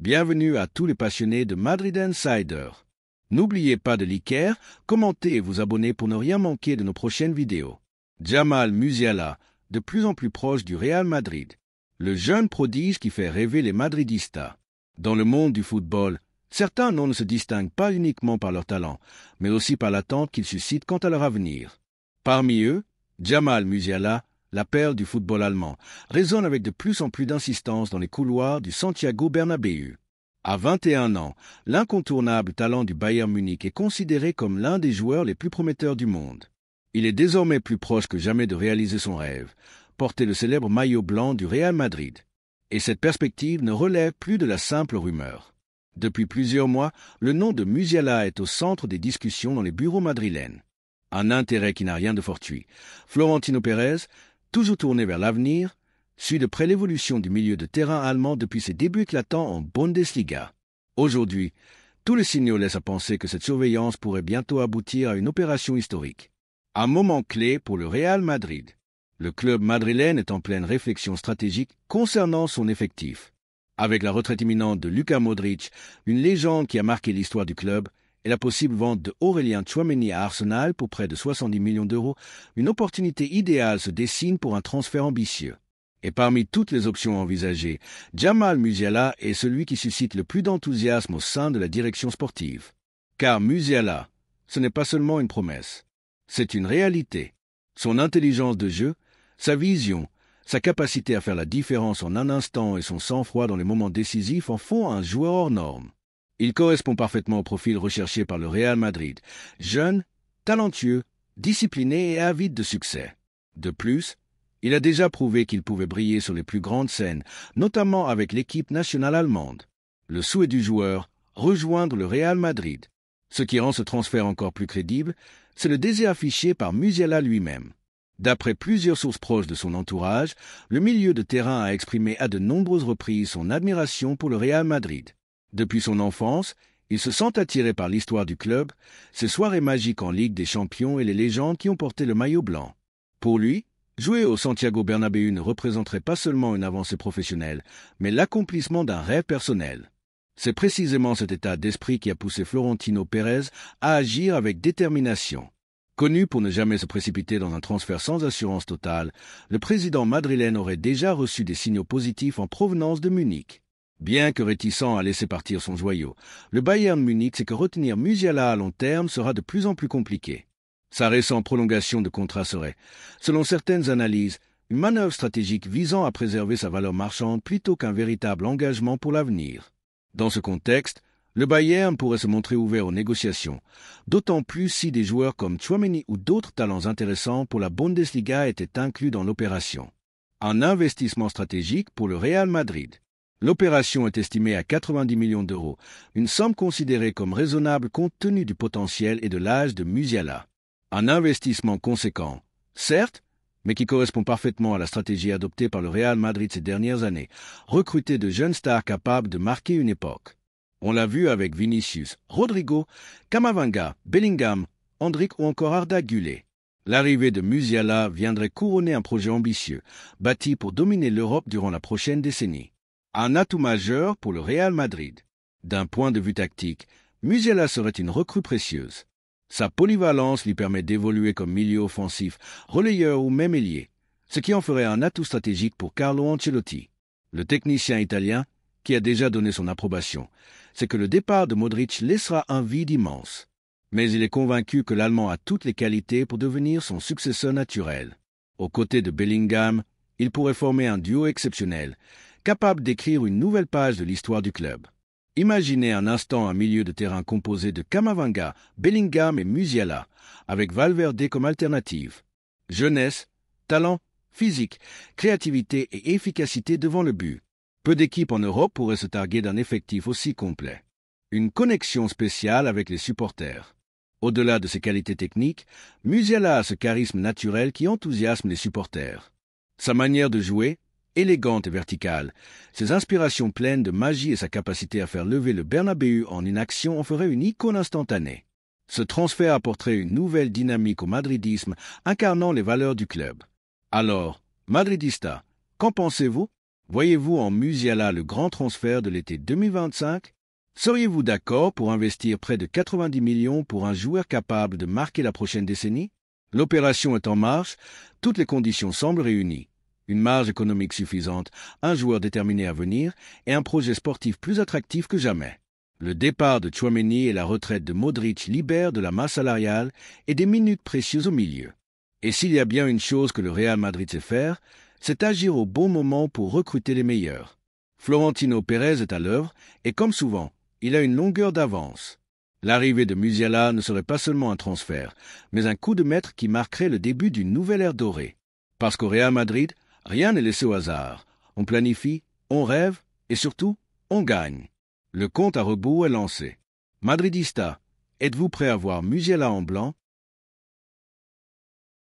Bienvenue à tous les passionnés de Madrid Insider. N'oubliez pas de liker, commenter et vous abonner pour ne rien manquer de nos prochaines vidéos. Jamal Musiala, de plus en plus proche du Real Madrid. Le jeune prodige qui fait rêver les madridistas. Dans le monde du football, certains noms ne se distinguent pas uniquement par leur talent, mais aussi par l'attente qu'ils suscitent quant à leur avenir. Parmi eux, Jamal Musiala, la perle du football allemand, résonne avec de plus en plus d'insistance dans les couloirs du Santiago Bernabéu. À 21 ans, l'incontournable talent du Bayern Munich est considéré comme l'un des joueurs les plus prometteurs du monde. Il est désormais plus proche que jamais de réaliser son rêve, porter le célèbre maillot blanc du Real Madrid. Et cette perspective ne relève plus de la simple rumeur. Depuis plusieurs mois, le nom de Musiala est au centre des discussions dans les bureaux madrilènes. Un intérêt qui n'a rien de fortuit. Florentino Pérez, toujours tourné vers l'avenir, suit de près l'évolution du milieu de terrain allemand depuis ses débuts éclatants en Bundesliga. Aujourd'hui, tous les signaux laissent à penser que cette surveillance pourrait bientôt aboutir à une opération historique. Un moment clé pour le Real Madrid. Le club madrilène est en pleine réflexion stratégique concernant son effectif. Avec la retraite imminente de Luka Modric, une légende qui a marqué l'histoire du club, et la possible vente de Aurélien Tchouaméni à Arsenal pour près de 70 millions d'euros, une opportunité idéale se dessine pour un transfert ambitieux. Et parmi toutes les options envisagées, Jamal Musiala est celui qui suscite le plus d'enthousiasme au sein de la direction sportive. Car Musiala, ce n'est pas seulement une promesse, c'est une réalité. Son intelligence de jeu, sa vision, sa capacité à faire la différence en un instant et son sang-froid dans les moments décisifs en font un joueur hors norme. Il correspond parfaitement au profil recherché par le Real Madrid, jeune, talentueux, discipliné et avide de succès. De plus, il a déjà prouvé qu'il pouvait briller sur les plus grandes scènes, notamment avec l'équipe nationale allemande. Le souhait du joueur, rejoindre le Real Madrid. Ce qui rend ce transfert encore plus crédible, c'est le désir affiché par Musiala lui-même. D'après plusieurs sources proches de son entourage, le milieu de terrain a exprimé à de nombreuses reprises son admiration pour le Real Madrid. Depuis son enfance, il se sent attiré par l'histoire du club, ses soirées magiques en Ligue des Champions et les légendes qui ont porté le maillot blanc. Pour lui, jouer au Santiago Bernabéu ne représenterait pas seulement une avancée professionnelle, mais l'accomplissement d'un rêve personnel. C'est précisément cet état d'esprit qui a poussé Florentino Pérez à agir avec détermination. Connu pour ne jamais se précipiter dans un transfert sans assurance totale, le président madrilène aurait déjà reçu des signaux positifs en provenance de Munich. Bien que réticent à laisser partir son joyau, le Bayern Munich sait que retenir Musiala à long terme sera de plus en plus compliqué. Sa récente prolongation de contrat serait, selon certaines analyses, une manœuvre stratégique visant à préserver sa valeur marchande plutôt qu'un véritable engagement pour l'avenir. Dans ce contexte, le Bayern pourrait se montrer ouvert aux négociations, d'autant plus si des joueurs comme Tchouaméni ou d'autres talents intéressants pour la Bundesliga étaient inclus dans l'opération. Un investissement stratégique pour le Real Madrid. L'opération est estimée à 90 millions d'euros, une somme considérée comme raisonnable compte tenu du potentiel et de l'âge de Musiala. Un investissement conséquent, certes, mais qui correspond parfaitement à la stratégie adoptée par le Real Madrid ces dernières années, recruter de jeunes stars capables de marquer une époque. On l'a vu avec Vinicius, Rodrigo, Camavinga, Bellingham, Endrick ou encore Arda Güler. L'arrivée de Musiala viendrait couronner un projet ambitieux, bâti pour dominer l'Europe durant la prochaine décennie. Un atout majeur pour le Real Madrid. D'un point de vue tactique, Musiala serait une recrue précieuse. Sa polyvalence lui permet d'évoluer comme milieu offensif, relayeur ou même ailier, ce qui en ferait un atout stratégique pour Carlo Ancelotti. Le technicien italien, qui a déjà donné son approbation, c'est que le départ de Modric laissera un vide immense. Mais il est convaincu que l'Allemand a toutes les qualités pour devenir son successeur naturel. Aux côtés de Bellingham, il pourrait former un duo exceptionnel, capable d'écrire une nouvelle page de l'histoire du club. Imaginez un instant un milieu de terrain composé de Camavinga, Bellingham et Musiala, avec Valverde comme alternative. Jeunesse, talent, physique, créativité et efficacité devant le but. Peu d'équipes en Europe pourraient se targuer d'un effectif aussi complet. Une connexion spéciale avec les supporters. Au-delà de ses qualités techniques, Musiala a ce charisme naturel qui enthousiasme les supporters. Sa manière de jouer, élégante et verticale, ses inspirations pleines de magie et sa capacité à faire lever le Bernabéu en une action en feraient une icône instantanée. Ce transfert apporterait une nouvelle dynamique au madridisme, incarnant les valeurs du club. Alors, madridista, qu'en pensez-vous? Voyez-vous en Musiala le grand transfert de l'été 2025? Seriez-vous d'accord pour investir près de 90 millions pour un joueur capable de marquer la prochaine décennie? L'opération est en marche, toutes les conditions semblent réunies. Une marge économique suffisante, un joueur déterminé à venir et un projet sportif plus attractif que jamais. Le départ de Tchouaméni et la retraite de Modric libèrent de la masse salariale et des minutes précieuses au milieu. Et s'il y a bien une chose que le Real Madrid sait faire, c'est agir au bon moment pour recruter les meilleurs. Florentino Pérez est à l'œuvre et comme souvent, il a une longueur d'avance. L'arrivée de Musiala ne serait pas seulement un transfert, mais un coup de maître qui marquerait le début d'une nouvelle ère dorée. Parce qu'au Real Madrid, rien n'est laissé au hasard. On planifie, on rêve et surtout, on gagne. Le compte à rebours est lancé. Madridista, êtes-vous prêt à voir Musiala en blanc